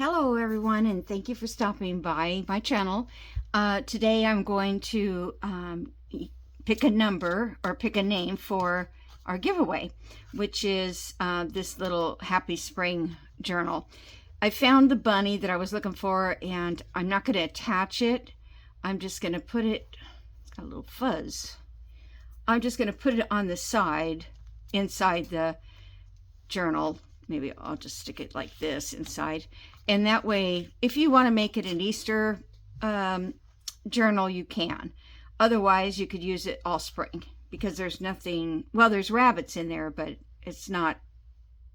Hello everyone, and thank you for stopping by my channel. Today I'm going to pick a number or pick a name for our giveaway, which is this little Happy Spring journal. I found the bunny that I was looking for, and I'm not going to attach it. I'm just going to put it, it's got a little fuzz. I'm just going to put it on the side inside the journal. Maybe I'll just stick it like this inside. And that way, if you want to make it an Easter journal, you can. Otherwise, you could use it all spring because there's nothing, well, there's rabbits in there, but it's not,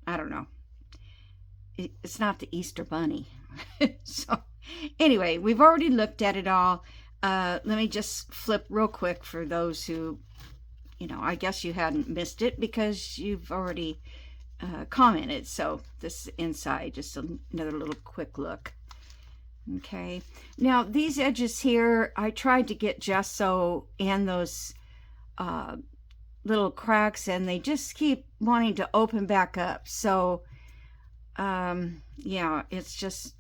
I don't know. It's not the Easter bunny. So anyway, we've already looked at it all. Let me just flip real quick for those who, I guess you hadn't missed it because you've already commented. So this inside, just another little quick look. Okay, now these edges here, I tried to get gesso and those little cracks, and they just keep wanting to open back up. So yeah, it's just,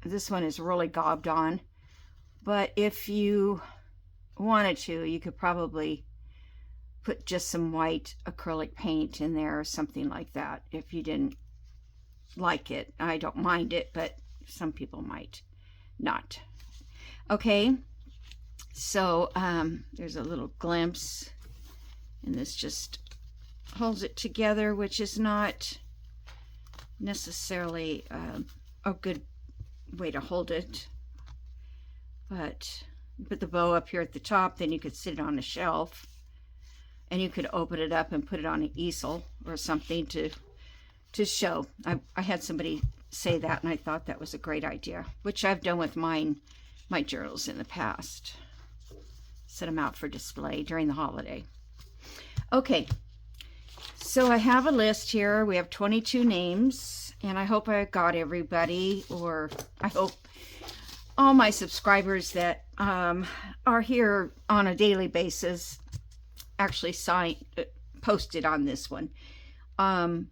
this one is really gobbed on. But if you wanted to, you could probably put just some white acrylic paint in there or something like that if you didn't like it. I don't mind it, but some people might not. Okay, so there's a little glimpse, and this just holds it together, which is not necessarily a good way to hold it, but you put the bow up here at the top, then you could sit it on a shelf. And you could open it up and put it on an easel or something to show. I had somebody say that, and I thought that was a great idea, which I've done with my journals in the past. Set them out for display during the holiday. Okay, so I have a list here. We have 22 names, and I hope I got everybody, or I hope all my subscribers that are here on a daily basis actually posted on this one. But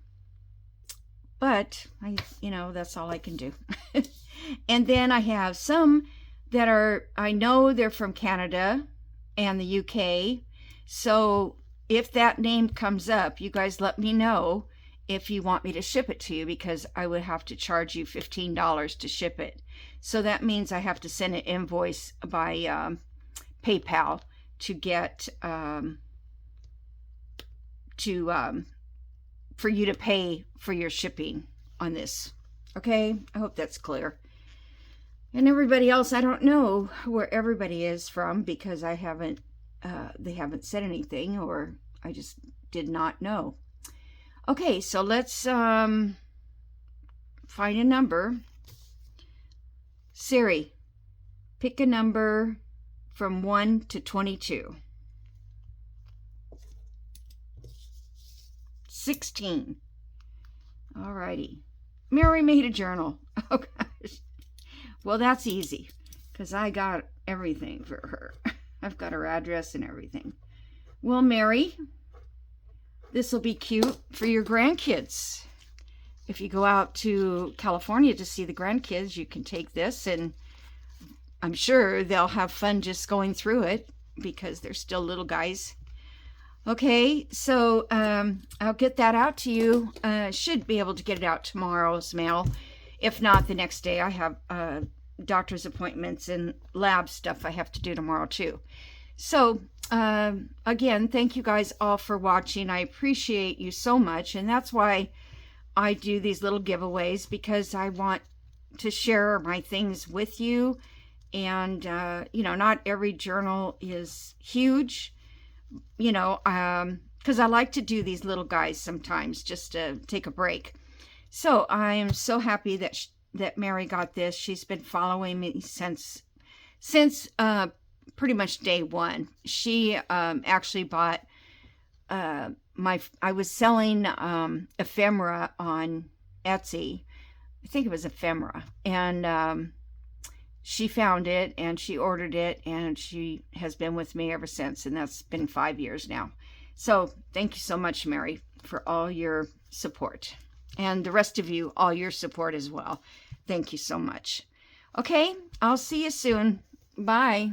that's all I can do. And then I have some that I know they're from Canada and the UK. So if that name comes up, you guys let me know if you want me to ship it to you, because I would have to charge you $15 to ship it. So that means I have to send an invoice by PayPal to get for you to pay for your shipping on this. Okay, I hope that's clear. And everybody else, I don't know where everybody is from because they haven't said anything, or I just did not know. Okay, so let's find a number. Siri, pick a number from 1 to 22. 16. Alrighty. Mary made a journal. Oh gosh. Well, that's easy because I got everything for her. I've got her address and everything. Well, Mary, this will be cute for your grandkids. If you go out to California to see the grandkids, you can take this, and I'm sure they'll have fun just going through it because they're still little guys. Okay, so I'll get that out to you. Should be able to get it out tomorrow's mail. If not, the next day. I have doctor's appointments and lab stuff I have to do tomorrow too. So again, thank you guys all for watching. I appreciate you so much, and that's why I do these little giveaways, because I want to share my things with you. And not every journal is huge. Because I like to do these little guys sometimes just to take a break. So I am so happy that Mary got this. She's been following me since pretty much day one. She actually bought I was selling ephemera on Etsy. I think it was ephemera, and she found it and she ordered it, and she has been with me ever since, and that's been 5 years now. So thank you so much, Mary, for all your support, and the rest of you, all your support as well. Thank you so much. Okay, I'll see you soon. Bye.